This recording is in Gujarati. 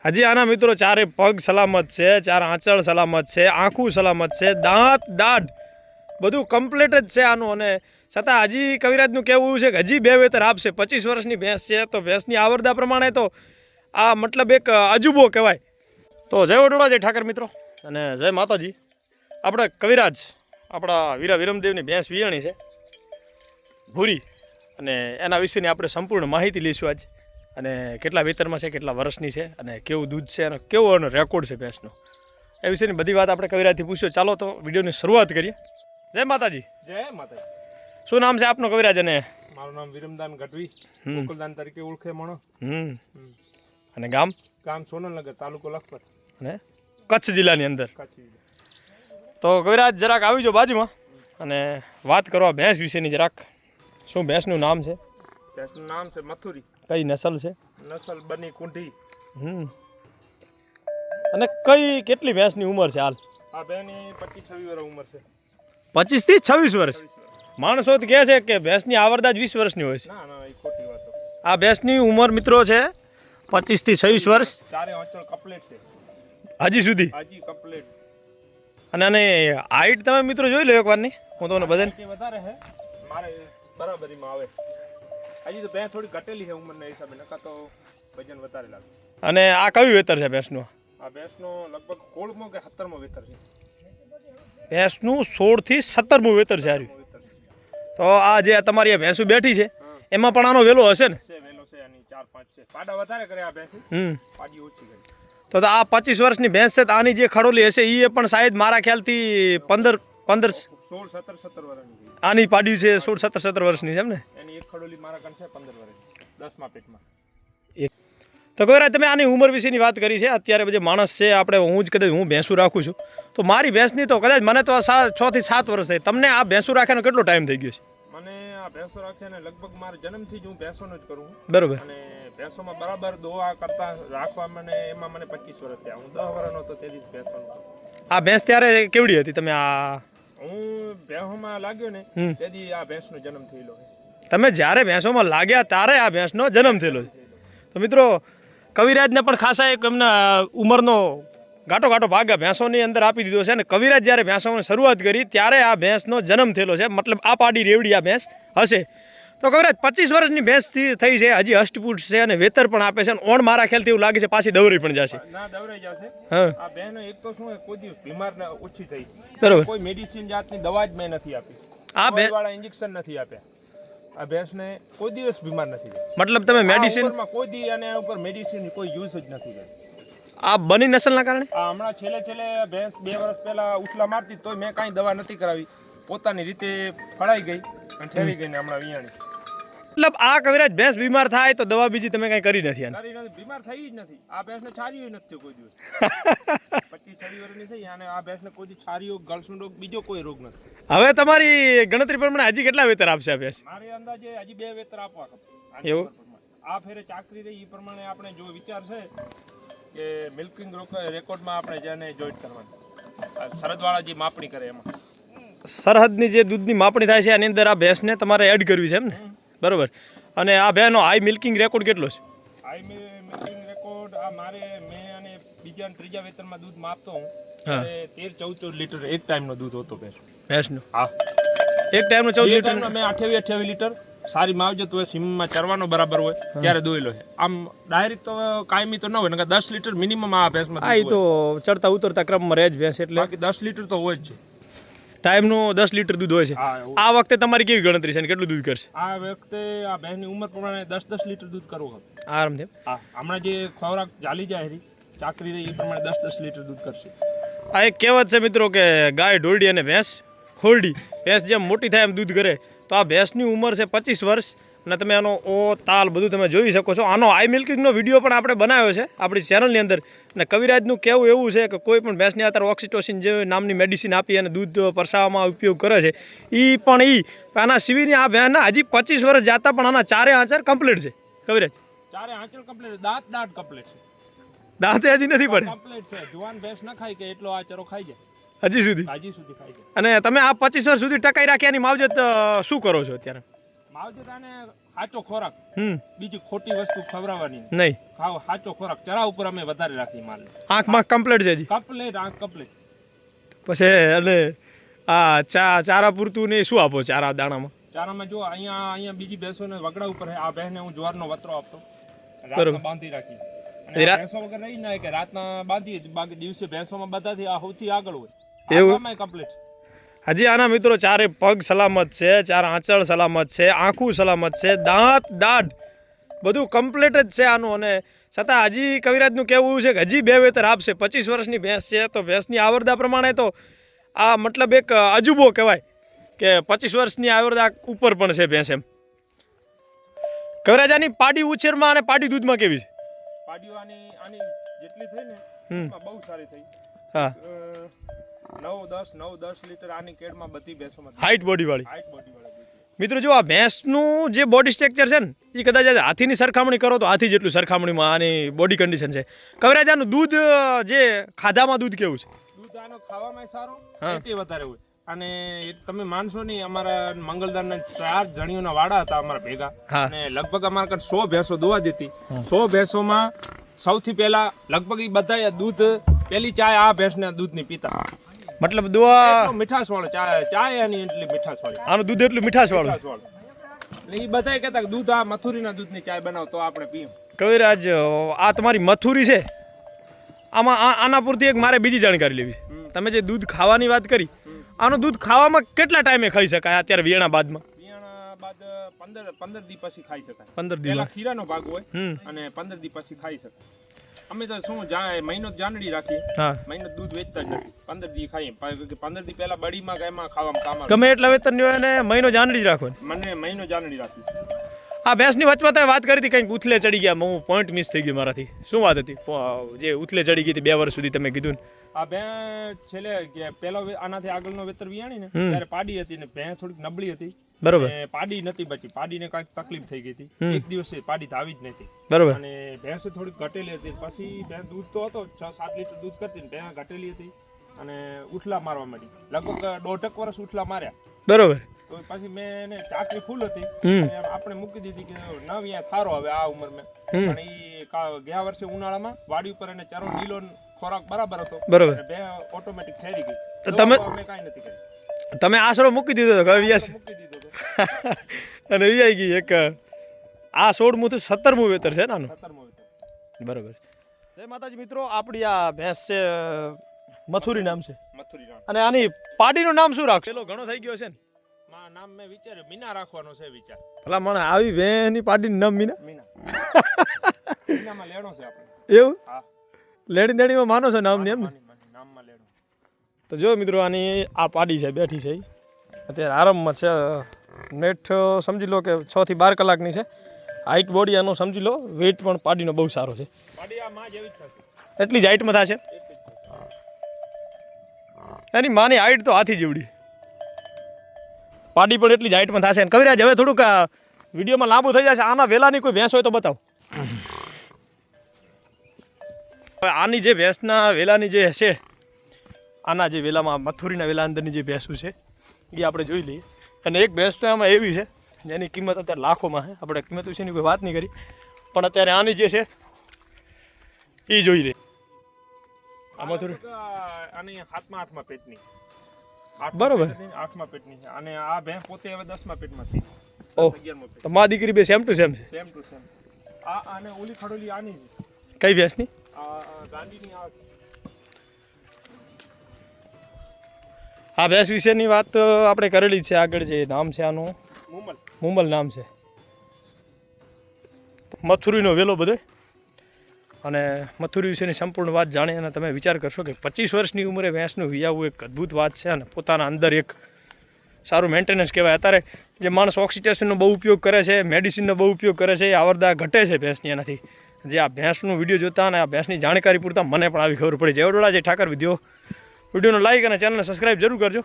હજી આના મિત્રો ચારે પગ સલામત છે, ચાર આંચળ સલામત છે, આંખું સલામત છે, દાંત દાઢ બધું કમ્પ્લીટ જ છે આનું. અને છતાં હજી કવિરાજનું કહેવું છે કે હજી 2 વેતર આપશે. 25 વર્ષની ભેંસ છે તો ભેંસની આવરદા પ્રમાણે તો આ મતલબ એક અજુબો કહેવાય. તો જય વડોળા, જય ઠાકર મિત્રો અને જય માતાજી. આપણે કવિરાજ આપણા વીરા વિરમદેવની ભેંસ વિયાણી છે ભૂરી, અને એના વિશેની આપણે સંપૂર્ણ માહિતી લઈશું આજ. અને કેટલા વેતરમાં છે, કેટલા વર્ષની છે અને કેવું દૂધ છે અને કેવો એનો રેકોર્ડ છે ભેંસનો, એ વિશેની બધી વાત આપણે કવિરાજથી પૂછ્યો. ચાલો તો વિડીયોની શરૂઆત કરીએ. જય માતાજી. જય માતાજી. શું નામ છે આપનો કવિરાજ? અને મારું નામ વિરમદાન ગઢવી, ગોકુલદાન તરીકે ઓળખે મણો. અને ગામ? ગામ સોનલનગર, તાલુકો લખપત અને કચ્છ જિલ્લાની અંદર. કચ્છ. તો કવિરાજ જરાક આવી જાઓ બાજુમાં અને વાત કરવા ભેંસ વિશેની જરાક. શું ભેંસનું નામ છે? ભેંસનું નામ છે મથુરી. કઈ નસલ છે? નસલ બની કુંઢી. અને કેટલી ભેંસની ઉંમર છે હાલ? આ બેની 25-26 વર્ષ ઉંમર છે. 25 થી 26 વર્ષ? માણસો તો કહે છે કે ભેંસની આવરદા જ 20 વર્ષની હોય છે. ના ના, એ ખોટી વાત. આ ભેંસની ઉંમર મિત્રો છે 25 થી 26 વર્ષ. ચારે આંચળ કમ્પ્લીટ છે હજી સુધી. હજી કમ્પ્લીટ. અને હાઈટ તમે મિત્રો જોઈ લો એકવારની. હું તમને બધાને વધારે છે, મારે બરાબરીમાં આવે. હજી તો ભેંસ થોડી ઘટેલી છે ઉંમરના હિસાબે, નકા તો વજન વધારે લાગે. અને આ કયું વેતર છે ભેંસનું? આ ભેંસનો લગભગ 16મો કે 17મો વેતર છે. ભેંસનું 16 થી 17મું વેતર છે હાર્યું. તો આ જે તમારી આ ભેંસું બેઠી છે એમાં પણ આનો વેલો હશે ને? વેલો છે, આની 4-5 છે. પાડા વધારે કરે આ ભેંસ, પાડી ઓછી કરે. તો આ 25 વર્ષની ભેંસ છે તો આની જે ખડોલી હશે એ પણ શાયદ મારા ખ્યાલથી 16-17 વર્ષની. આની પાડ્યું છે 16-17 વર્ષની છે એમ ને? એની એક ખડોલી મારા કણ છે 15 વર્ષની, 10મા પેટમાં. તો કવિરાજ તમે આની ઉંમર વિશેની વાત કરી છે. અત્યારે જે માણસ છે આપણે, હું જ કદાચ હું ભેંસું રાખું છું તો મારી ભેંસની તો કદાચ મને તો 6 થી 7 વર્ષ થાય. તમને આ ભેંસું રાખવાનો કેટલો ટાઈમ થઈ ગયો છે? મને આ ભેંસો રાખ્યાને લગભગ મારા જન્મથી જ હું ભેંસોનો જ કરું. બરોબર. અને ભેંસોમાં બરાબર દોવા કરતા રાખવા એમાં મને 25 વર્ષ થયા. હું 10 વર્ષનો હતો તેથી જ ભેંસોનો. આ ભેંસ ત્યારે કેવડી હતી તમે આ? હું ભેંસોમાં લાગ્યો ને તેથી આ ભેંસનો જન્મ થયેલો છે. તમે જ્યારે ભેંસોમાં લાગ્યા ત્યારે આ ભેંસનો જન્મ થયેલો છે. તો મિત્રો કવિરાજને પણ ખાસા એક એમના ઉંમરનો ગાંટો ભાગ આ ભેંસોની અંદર આપી દીધો છે. અને કવિરાજ જ્યારે ભેંસોની શરૂઆત કરી ત્યારે આ ભેંસનો જન્મ થયેલો છે. મતલબ આ પાડી રેવડી આ ભેંસ હશે. તો કવિરાજ 25 વર્ષની ભેંસ થઈ છે, હજી અષ્ટપુટ છે અને વેતર પણ આપે છે. અને ઓણ મારા ખ્યાલથી એવું લાગે છે પાછી દવરી પણ જશે. ના, દવરાઈ જશે. હા, આ બહેનો એક તો શું કોઈ દિવસ બીમાર ઓછી થઈ. બરોબર. કોઈ મેડિસિન જાતની દવા જ મેં નથી આપી. આ વાળા ઇન્જેક્શન નથી આપ્યા. આ ભેંસને કોઈ દિવસ બીમાર નથી થઈ. મતલબ તમે મેડિસિન કોઈ દી અને ઉપર મેડિસિન કોઈ યુઝ જ નથી કરી. આ બની નસલના કારણે? આ હમણાં છેલ્લે ભેંસ 2 વર્ષ પહેલા ઉથલા મારતી તોય મેં કાંઈ દવા નથી કરાવી. પોતાની રીતે ફળાઈ ગઈ અને ઠેરી ગઈ ને હમણાં વિયાણી. મતલબ આ કવિરાજ ભેંસ બીમાર થાય તો દવા બીજી તમે કઈ કરી નથી? બીમાર થઈ જ નથી. આ ભેંસને છારીઓ નથી કોઈ દિવસ. 25-26 વર્ષની થઈ અને આ ભેંસને કોઈ દી છારીઓ, ગળસું રોગ, બીજો કોઈ રોગ નથી. હવે તમારી ગણતરી પ્રમાણે હજી કેટલા વેતર આપશે આ ભેંસ? મારી અંદાજે હજી 2 વેતર આપવા ખપે. એવું? આ ફેરે ચાકરી રહી એ પ્રમાણે આપણે જો વિચાર છે કે મિલ્કિંગ રેકોર્ડમાં આપણે જેને જોઈન્ટ કરવાનું, સરહદવાળા જે માપણી કરે એમાં સરહદની જે દૂધની માપણી થાય છે એની અંદર આ ભેંસને તમારે એડ કરવી છે એમ ને? બરોબર. અને આ ભેંસનો હાઈ મિલ્કિંગ રેકોર્ડ કેટલો છે? હાઈ મિલ્કિંગ રેકોર્ડ આ મારે મેં અને બીજા અને ત્રીજા વેતરમાં દૂધ માપતો હું 13-14 લીટર એક ટાઈમનો દૂધ હતો ભેંસનો. હા, એક ટાઈમનો 14 લીટર. મેં 28 લીટર સારી માવજત હોય, સીમમાં ચરવાનો બરાબર હોય ત્યારે દોયેલો છે. આમ ડાયરેક્ટ તો કાયમી તો ન હોય, નકર 10 લીટર મિનિમમ આ ભેંસમાં. આ તો ચડતા ઉતરતા ક્રમમાં રહે જ ભેંસ, એટલે બાકી 10 લીટર તો હોય જ છે. ટાઈમનું 10 લીટર દૂધ હોય છે. આ વખતે તમારી કેવી ગણતરી છે અને કેટલું દૂધ કરશે? આ વખતે આ ભેંસની ઉંમર પ્રમાણે 10 લીટર દૂધ કરવું પડે આરામથી. હા, હમણાં જે ખોરાક ચાલી જાય હરી ચાકરી રહી એ પ્રમાણે 10 લીટર દૂધ કરશે. આ એક કહેવત છે મિત્રો કે ગાય ઢોરડી અને ભેંસ ખોરડી. ભેંસ જેમ મોટી થાય એમ દૂધ કરે. તો આ ભેંસની ઉંમર છે 25 વર્ષ અને તમે આનો તાલ બધું તમે જોઈ શકો છો. આનો હાઈ મિલ્કિંગનો વિડીયો પણ આપણે બનાવ્યો છે આપણી ચેનલની અંદર. અને કવિરાજનું કહેવું એવું છે કે કોઈ પણ ભેંસને અત્યારે ઓક્સિટોસિન જેવી નામની મેડિસિન આપી અને દૂધ પરસાવવામાં ઉપયોગ કરે છે આના સિવાયની આ ભેંસના હજી 25 વર્ષ જતા પણ આના ચારે આંચર કમ્પ્લીટ છે. કવિરાજ ચારે આંચળ કમ્પ્લીટ, દાંત કમ્પ્લીટ છે. દાંતે હજી નથી પડે? કમ્પ્લીટ છે. જુવાન ભેંસ ન ખાય કે એટલો આચરો ખાઈ જાય હજી સુધી ખાઈ જાય. અને તમે આ 25 વર્ષ સુધી ટકાઈ રાખ્યાની માવજત શું કરો છો અત્યારે? માવજત આને સાચો ખોરાક, બીજી ખોટી વસ્તુ ખવડાવવાની નહીં. ખાવ સાચો ખોરાક. ચરા ઉપર અમે વધારે રાખી માલ. આંખમાં કમ્પ્લીટ છે જી. કમ્પ્લીટ આંખ કમ્પ્લીટ. પછી અને આ ચારા પૂરતું ને શું આપો ચારા દાણામાં? ચારામાં જો અહીંયા બીજી ભેંસોને વગડા ઉપર છે. આ ભેંસને હું જ્વારનો વતરો આપતો, રાતના બાંધી રાખી. અને ભેંસો વગર રહી ના કે રાતના બાંધી, બાકી દિવસે ભેંસોમાં બધાથી આ સૌથી આગળ હોય. એવું કમ્પ્લીટ. હજી આના મિત્રો ચારે પગ સલામત છે, ચાર આંચળ સલામત છે, આંખું સલામત છે, દાંત દાઢ બધું કમ્પ્લીટ જ છે આનું. અને છતાં હજી કવિરાજનું કહેવું છે કે હજી 2 વેતર આપશે. 25 વર્ષની ભેંસ છે, તો ભેંસની આવરદા પ્રમાણે તો આ મતલબ એક અજુબો કહેવાય કે 25 વર્ષની આવરદા ઉપર પણ છે ભેંસ. એમ કવિરાજાની પાડી ઉછેરમાં અને પાડી દૂધમાં કેવી છે? પાડીઓ આની જેટલી થઈ ને બહુ સારી થઈ. હા, 9-10 લીટર આની કેડમાં બધી ભેંસોમાં હાઈટ બોડી વાળી. હાઈટ બોડી વાળી. મિત્રો જો આ ભેંસનું જે બોડી સ્ટ્રક્ચર છે ને, એ કદાચ હાથીની સરખામણી કરો તો હાથી જેટલું સરખામણીમાં આની બોડી કન્ડિશન છે. કવિરાજાનું દૂધ જે ખાધામાં દૂધ કેવું છે? દૂધ આનો ખાવામાં સારો, ફેટી વધારે હોય. અને તમે માનશો નહીં, અમારા મંગલદારના 4 જણીઓના વાડા હતા અમારા ભેગા. અને લગભગ અમારા ઘર 100 ભેંસો દોવા દેતી. 100 ભેંસોમાં સૌથી પહેલા લગભગ એ બધા દૂધ પેલી ચાય આ ભેંસના દૂધની પીતા. મતલબ દુઆ મીઠાશ વાળો ચાય એની એટલી મીઠાશ વાળી. આનું દૂધ એટલું મીઠાશ વાળું. એટલે એ બધા કહેતા કે દૂધ આ મથુરીના દૂધની ચાય બનાવો તો આપણે પીએ. કવિરાજ, આ તમારી મથુરી છે, આમાં આના પૂરતી એક મારે બીજી જાણકારી લેવી છે. તમે જે દૂધ ખાવાની વાત કરી, આનું દૂધ ખાવામાં કેટલા ટાઈમે ખાઈ શકાય અત્યારે વિયાણા બાદમાં? વિયાણા બાદ 15 દી પછી ખાઈ શકાય. 15 દી પહેલા ખીરાનો ભાગ હોય અને 15 દી પછી ખાઈ શકાય. અમે તો શું મહિનો જાનડી રાખીએ, મહિનો દૂધ વેચતા જ નથી. 15 દી ખાઈએ. 15 દી પહેલા બડીમાં ગાયમાં ખાવામાં કામ આવે. ગમે એટલા વેતન હોય ને મહિનો જાનડી રાખો. મને મહિનો જાનડી રાખી. આ ભેંસની વચમાં તમે વાત કરી હતી કંઈક ઉથલે ચડી ગયા, હું પોઈન્ટ મિસ થઈ ગયો મારાથી. શું વાત હતી જે ઉથલે ચડી ગઈ હતી 2 વર્ષ સુધી તમે કીધું? આ ભેં છેલ્લે કે પેલો આનાથી આગળનો વેતર વિયાણી ને ત્યારે પાડી હતી ને ભેં થોડીક નબળી હતી. બરોબર. પાડી નથી બચી. પાડીને કાંઈક તકલીફ થઈ ગઈ હતી. એક દિવસે પાડી તો આવી જ નથી. બરોબર. અને ભેંસ થોડીક ઘટેલી હતી. પછી ભેંસ દૂધ તો હતો 6-7 લીટર દૂધ કરતી ને ભેં ઘટેલી હતી અને ઉઠલા મારવા માંડી. લગભગ 1.5 વર્ષ ઉઠલા માર્યા. બરોબર. તો પછી મેં એને ચાકરી ફૂલ હતી આપણે મૂકી દીધી કે નવી થારો હવે આ ઉંમર મેં. પણ એ ગયા વર્ષે ઉનાળામાં વાડી ઉપર એને ચારો લીલો ખોરાક બરાબર હતો. બરોબર. બે ઓટોમેટિક ઠેરી ગઈ. તમે કાંઈ નથી કર્યું. તમે આશરો મૂકી દીધો હતો મૂકી દીધો અને એ આવી ગઈ એક આ 16મું તો 17મું વેતર છે ને આનું? 17મું વેતર. બરોબર. જય માતાજી મિત્રો, આપણી આ ભેંસ છે મથુરી નામ છે. મથુરી નામ. અને આની પાડીનું નામ શું રાખશે? ચલો ઘણો થઈ ગયો છે ને. નામ મેં વિચાર્યું મીના રાખવાનો છે વિચાર. ભલા મને આવી ભેંસની પાડીનું નામ મીના? મીનામાં લેણો છે આપણે. એવું? હા. લેડી દેડીમાં માનો છો નામની એમ ને? નામમાં લેણો. તો જો મિત્રો આની આ પાડી છે, બેઠી છે અત્યારે આરામમાં છે. નેટ સમજી લો કે 6 થી 12 કલાકની છે. હાઈટ બોડી આનો સમજી લો. વેઇટ પણ પાડીનો બહુ સારો છે. પાડી આ માં જેવી જ થશે. એટલી જ હાઈટમાં થશે. એની માની હાઈટ તો હાથી જેવડી. પાડી પણ એટલી જ હાઈટમાં થશે. કવિરાજ હવે થોડુંક વિડીયોમાં લાંબુ થઈ જશે. આના વેલાની કોઈ ભેંસ હોય તો બતાવો. આની જે ભેંસના વેલાની જે હશે, આના જે વેલામાં મથુરીના વેલા અંદરની જે ભેંસું છે એ આપણે જોઈ લઈએ. અને એક ભેંસ તો એમાં એવી છે જેની કિંમત અત્યારે લાખોમાં છે. આપણે કિંમત વિશેની કોઈ વાત નહીં કરી, પણ અત્યારે આની જે છે એ જોઈ લઈએ. આ મથુરી આની 7મા પેટની. બરોબર. 8મા પેટની છે. અને આ ભેંસ પોતે હવે 10મા પેટમાં થઈ. ઓહ, તો મા દીકરી બે સેમ ટુ સેમ છે. Same to same. આ અને ઓલી ખડોલી આની છે. કઈ ભેંસની? ગાંધીની આ ભેંસ વિશેની વાત આપણે કરેલી છે આગળ. જે નામ છે આનું મુમલ નામ છે. મથુરીનો વેલો બધો. અને મથુરી વિશેની સંપૂર્ણ વાત જાણી અને તમે વિચાર કરશો કે 25 વર્ષની ઉંમરે ભેંસનું વિયાવું એક અદ્ભુત વાત છે. અને પોતાના અંદર એક સારું મેન્ટેનન્સ કહેવાય. અત્યારે જે માણસ ઓક્સિટેશનનો બહુ ઉપયોગ કરે છે, મેડિસિનનો બહુ ઉપયોગ કરે છે, એ આવરદા ઘટે છે ભેંસની એનાથી. જે આ ભેંસનું વિડીયો જોતા અને આ ભેંસની જાણકારી પૂરતા મને પણ આવી ખબર પડી. જય વડોદરા, જય ઠાકર. વિડીયોને લાઈક અને ચેનલને સબસ્ક્રાઈબ જરૂર કરજો.